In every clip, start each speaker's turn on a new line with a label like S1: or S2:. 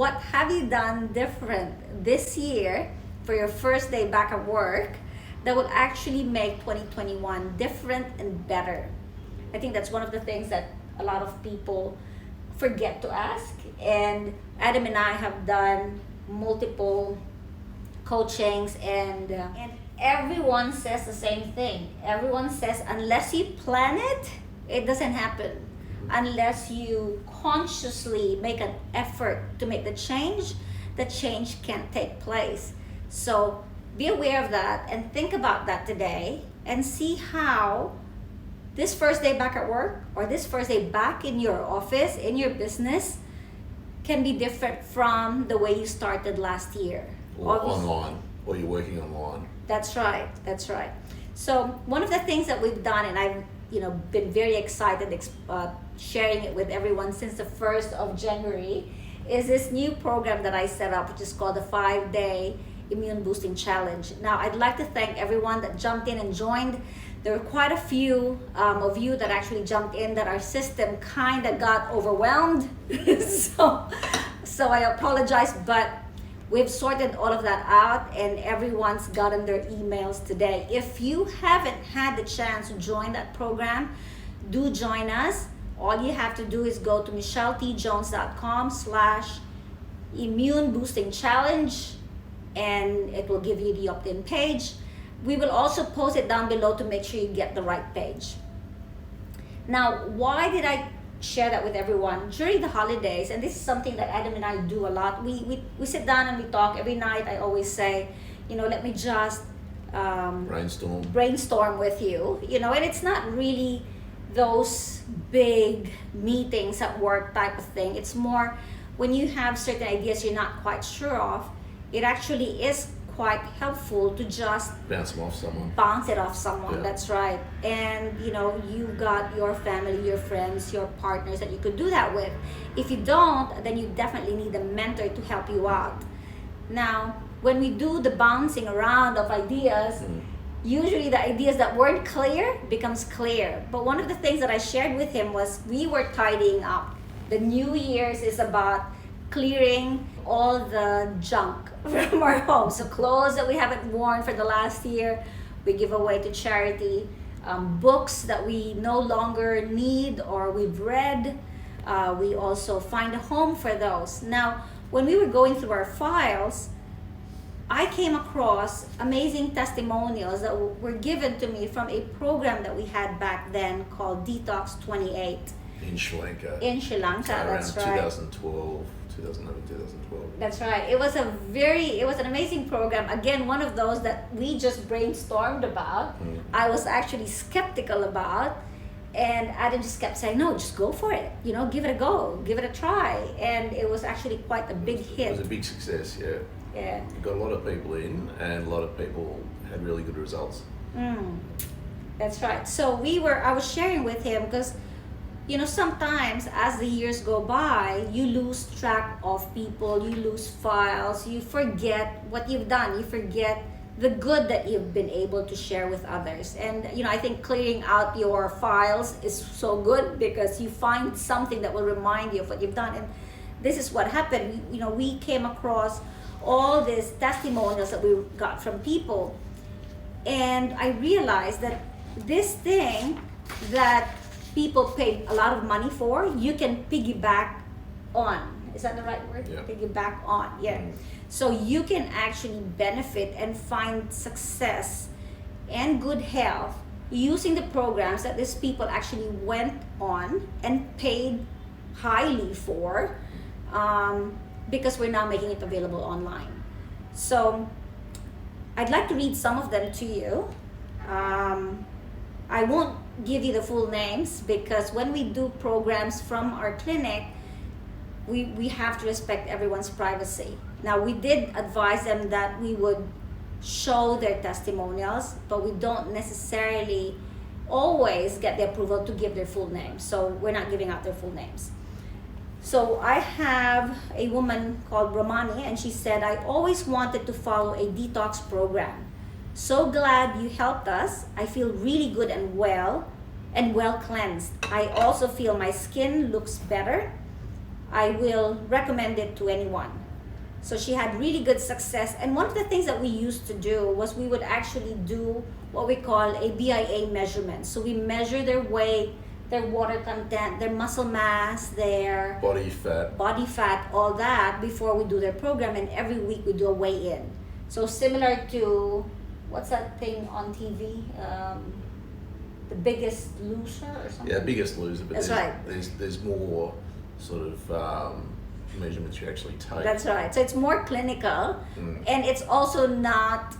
S1: what have you done different this year for your first day back at work that will actually make 2021 different and better? I think that's one of the things that a lot of people forget to ask. And Adam and I have done multiple coachings, and everyone says the same thing. Everyone says unless you plan it, it doesn't happen. Unless you consciously make an effort to make the change can't take place. So be aware of that and think about that today and see how this first day back at work or this first day back in your office, in your business, can be different from the way you started last year.
S2: Or online, or you're working online.
S1: That's right. So one of the things that we've done, and I've been very excited sharing it with everyone since the 1st of January, is this new program that I set up, which is called the 5-Day Immune Boosting Challenge. Now, I'd like to thank everyone that jumped in and joined. There were quite a few of you that actually jumped in that our system kind of got overwhelmed. so I apologize, but we've sorted all of that out and everyone's gotten their emails today. If you haven't had the chance to join that program, do join us. All you have to do is go to michelletjones.com/immune boosting challenge and it will give you the opt-in page. We will also post it down below to make sure you get the right page. Now, why did I share that with everyone? During the holidays, and this is something that Adam and I do a lot, we sit down and we talk every night. I always say, let me just brainstorm with you, and it's not really those big meetings at work type of thing. It's more when you have certain ideas you're not quite sure of, it actually is quite helpful to just
S2: bounce it off someone.
S1: Yeah. That's right. And you've got your family, your friends, your partners that you could do that with. If you don't, then you definitely need a mentor to help you out. Now, when we do the bouncing around of ideas, usually the ideas that weren't clear becomes clear. But one of the things that I shared with him was we were tidying up. The New Year's is about clearing all the junk from our home. So clothes that we haven't worn for the last year, we give away to charity. Books that we no longer need or we've read, we also find a home for those. Now, when we were going through our files, I came across amazing testimonials that were given to me from a program that we had back then called Detox 28.
S2: In Sri Lanka.
S1: That's right.
S2: 2012.
S1: That's right. It was an amazing program. Again, one of those that we just brainstormed about. I was actually skeptical about, and Adam just kept saying, no, just go for it. Give it a go, give it a try. And it was actually quite a big hit.
S2: It was a big success, yeah.
S1: Yeah.
S2: You got a lot of people in, and a lot of people had really good results.
S1: That's right. So I was sharing with him because sometimes as the years go by, you lose track of people, you lose files, you forget what you've done, you forget the good that you've been able to share with others. And I think clearing out your files is so good because you find something that will remind you of what you've done. And this is what happened. We came across all these testimonials that we got from people, and I realized that this thing that people paid a lot of money for, you can piggyback on. Is that the right word?
S2: Yeah.
S1: Piggyback on, yeah. So you can actually benefit and find success and good health using the programs that these people actually went on and paid highly for, because we're now making it available online. So I'd like to read some of them to you. I won't give you the full names because when we do programs from our clinic, we have to respect everyone's privacy. Now, we did advise them that we would show their testimonials, but we don't necessarily always get the approval to give their full names. So we're not giving out their full names. So I have a woman called Romani, and she said, I always wanted to follow a detox program. So glad you helped us. I feel really good and well cleansed. I also feel my skin looks better. I will recommend it to anyone. So she had really good success. And one of the things that we used to do was we would actually do what we call a BIA measurement. So we measure their weight, their water content, their muscle mass, their
S2: body fat,
S1: all that before we do their program. And every week we do a weigh-in. So similar to, what's that thing on TV? The Biggest Loser or something?
S2: Yeah, Biggest Loser. But
S1: That's right.
S2: There's more sort of measurements you actually take.
S1: That's right. So it's more clinical, and it's also not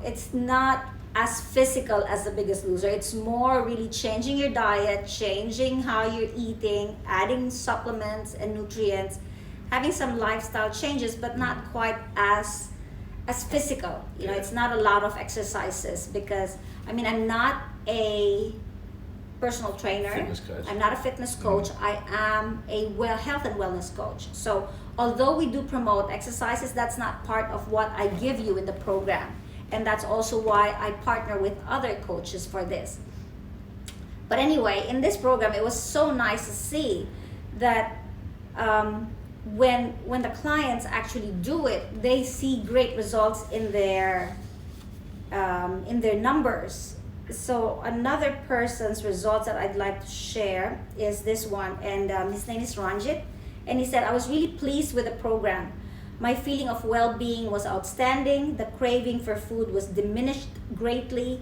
S1: it's not as physical as the Biggest Loser. It's more really changing your diet, changing how you're eating, adding supplements and nutrients, having some lifestyle changes, but not quite as physical. You know, it's not a lot of exercises, because I mean, I'm not a personal trainer.
S2: Fitness coach.
S1: I'm not a fitness coach. I am a health and wellness coach. So although we do promote exercises, that's not part of what I give you in the program. And that's also why I partner with other coaches for this. But anyway, in this program, it was so nice to see that when the clients actually do it, they see great results in their numbers. So another person's results that I'd like to share is this one, and his name is Ranjit, and he said, I was really pleased with the program. My feeling of well-being was outstanding. The craving for food was diminished greatly.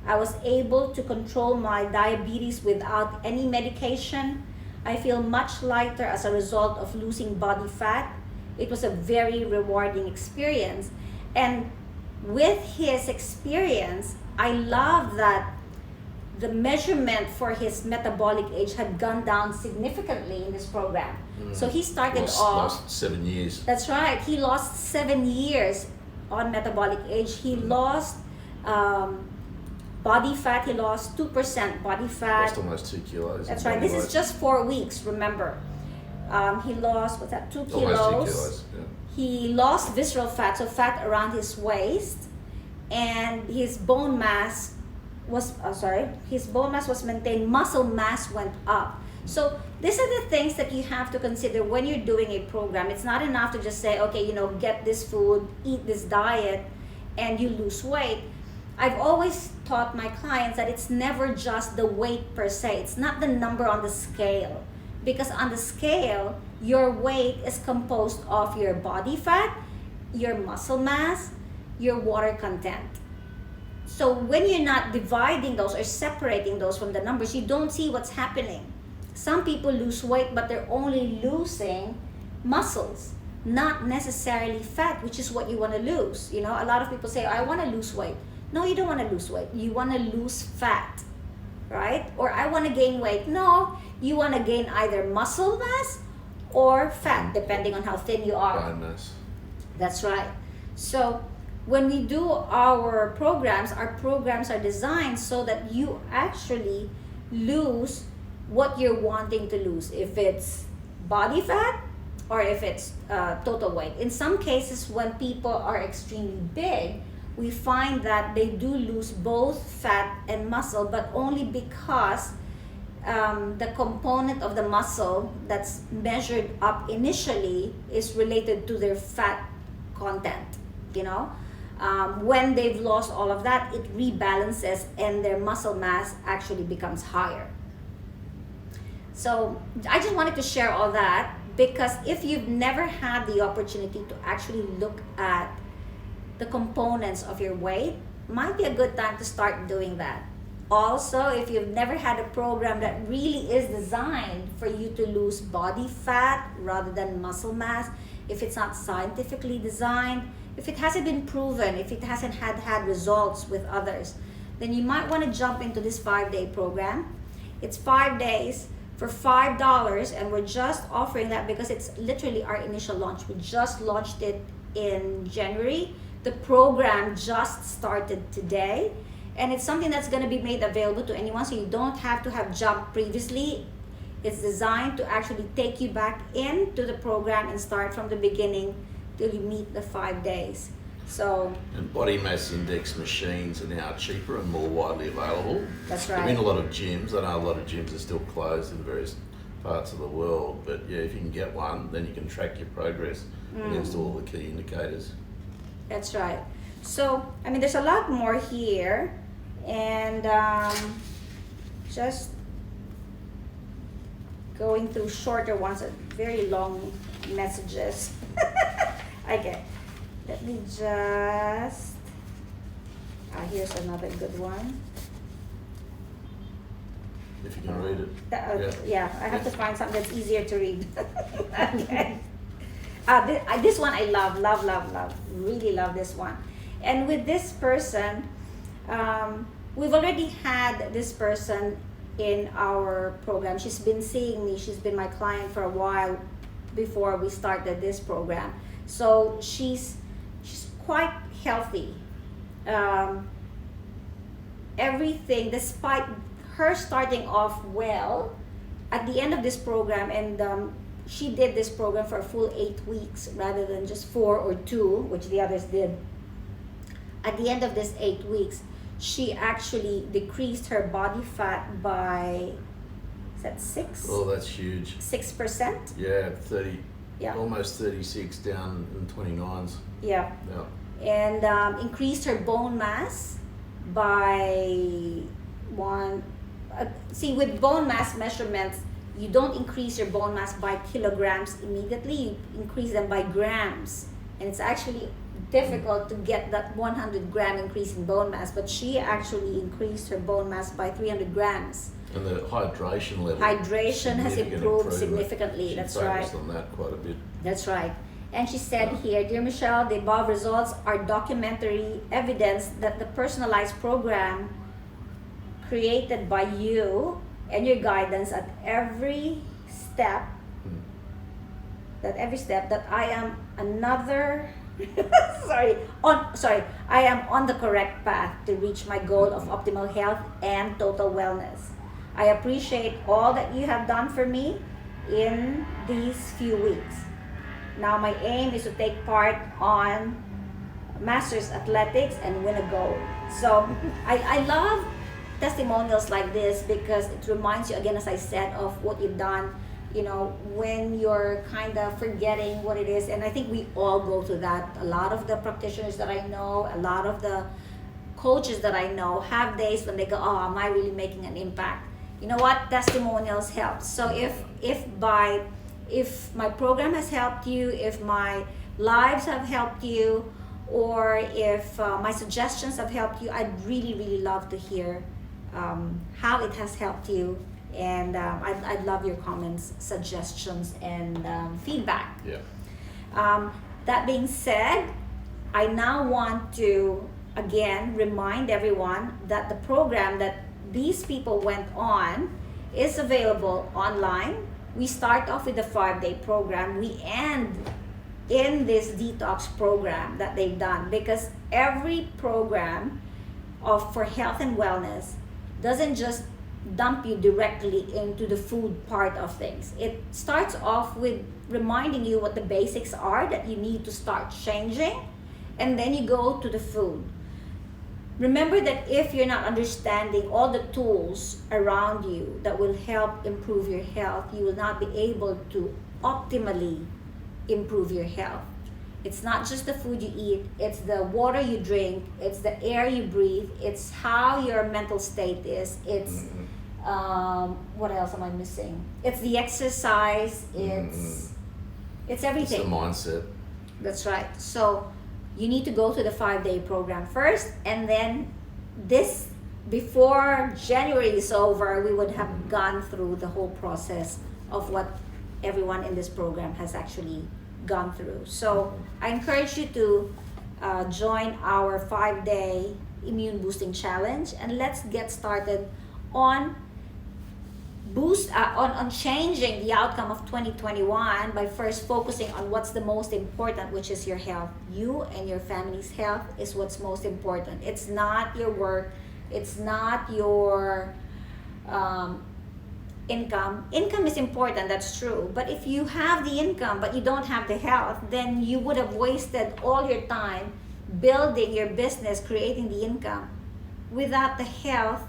S1: I was able to control my diabetes without any medication. I feel much lighter as a result of losing body fat. It was a very rewarding experience. And with his experience, I love that the measurement for his metabolic age had gone down significantly in this program. So he started
S2: lost 7 years.
S1: That's right. He lost 7 years on metabolic age. He lost body fat. He lost 2% body fat.
S2: Lost almost 2 kilos.
S1: That's right. This is just 4 weeks, remember. He lost, 2 kilos.
S2: Almost 2 kilos, yeah.
S1: He lost visceral fat, so fat around his waist. And his bone mass was maintained. Muscle mass went up. So these are the things that you have to consider when you're doing a program. It's not enough to just say, okay, get this food, eat this diet, and you lose weight. I've always taught my clients that it's never just the weight per se. It's not the number on the scale. Because on the scale, your weight is composed of your body fat, your muscle mass, your water content. So when you're not dividing those or separating those from the numbers, you don't see what's happening. Some people lose weight, but they're only losing muscles, not necessarily fat, which is what you want to lose. A lot of people say, I want to lose weight. No, you don't want to lose weight. You want to lose fat, right? Or I want to gain weight. No, you want to gain either muscle mass or fat, depending on how thin you are.
S2: Bone mass.
S1: That's right. So when we do our programs are designed so that you actually lose what you're wanting to lose, if it's body fat or if it's total weight. In some cases, when people are extremely big, we find that they do lose both fat and muscle, but only because the component of the muscle that's measured up initially is related to their fat content. When they've lost all of that, it rebalances and their muscle mass actually becomes higher. So I just wanted to share all that, because if you've never had the opportunity to actually look at the components of your weight, might be a good time to start doing that. Also, if you've never had a program that really is designed for you to lose body fat rather than muscle mass, if it's not scientifically designed, if it hasn't been proven, if it hasn't had results with others, then you might want to jump into this 5-day program. It's 5 days for $5, and we're just offering that because it's literally our initial launch. We just launched it in January. The program just started today, and it's something that's going to be made available to anyone, so you don't have to have jumped previously. It's designed to actually take you back into the program and start from the beginning till you meet the 5 days. So,
S2: and body mass index machines are now cheaper and more widely available.
S1: That's
S2: They're
S1: right.
S2: in a lot of gyms. I know a lot of gyms are still closed in various parts of the world. But yeah, if you can get one, then you can track your progress against all the key indicators.
S1: That's right. So, I mean, there's a lot more here, and just going through shorter ones, very long messages. Okay, let me just. Here's another good one.
S2: If you can read it.
S1: Yeah, I have to find something that's easier to read. Okay. This one I love. Really love this one. And with this person, we've already had this person in our program. She's been seeing me. She's been my client for a while before we started this program. So she's quite healthy. Everything, despite her starting off well, at the end of this program, and she did this program for a full 8 weeks rather than just 4 or 2, which the others did. At the end of this 8 weeks, she actually decreased her body fat by, is that 6?
S2: Oh, that's huge.
S1: 6%?
S2: Yeah, 30,
S1: Yeah.
S2: almost 36 down in 29s.
S1: Yeah.
S2: Yeah.
S1: And increased her bone mass by one. See, with bone mass measurements, you don't increase your bone mass by kilograms immediately, you increase them by grams. And it's actually difficult to get that 100-gram increase in bone mass, but she actually increased her bone mass by 300 grams.
S2: And the hydration level.
S1: Hydration has improved significantly. That's right.
S2: She focused on that quite a bit.
S1: That's right. And she said here, "Dear Michelle, the above results are documentary evidence that the personalized program created by you and your guidance at every step, that I am I am on the correct path to reach my goal of optimal health and total wellness. I appreciate all that you have done for me in these few weeks. Now my aim is to take part on Masters Athletics and win a gold." So I love testimonials like this because it reminds you, again, as I said, of what you've done, you know, when you're kind of forgetting what it is. And I think we all go through that. A lot of the practitioners that I know, a lot of the coaches that I know have days when they go, "Oh, am I really making an impact?" You know what? Testimonials help. So if my program has helped you, if my lives have helped you, or if my suggestions have helped you, I'd really love to hear how it has helped you. And I'd love your comments, suggestions, and feedback.
S2: Yeah.
S1: That being said, I now want to again remind everyone that the program that these people went on is available online. We start off with the 5-day program. We end in this detox program that they've done, because every program for health and wellness doesn't just dump you directly into the food part of things. It starts off with reminding you what the basics are that you need to start changing, and then you go to the food. Remember that if you're not understanding all the tools around you that will help improve your health, you will not be able to optimally improve your health. It's not just the food you eat, it's the water you drink, it's the air you breathe, it's how your mental state is, it's what else am I missing? It's the exercise, it's everything.
S2: It's the mindset.
S1: That's right. So you need to go to the 5-day program first, and then this, before January is over, we would have gone through the whole process of what everyone in this program has actually gone through. So I encourage you to join our 5-day immune boosting challenge, and let's get started on on changing the outcome of 2021 by first focusing on what's the most important, which is your health. You and your family's health is what's most important. It's not your work, it's not your income. Income is important, that's true, but if you have the income but you don't have the health, then you would have wasted all your time building your business, creating the income, without the health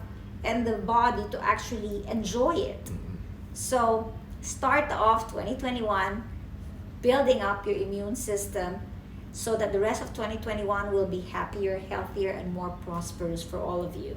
S1: and the body to actually enjoy it. So start off 2021 building up your immune system so that the rest of 2021 will be happier, healthier, and more prosperous for all of you.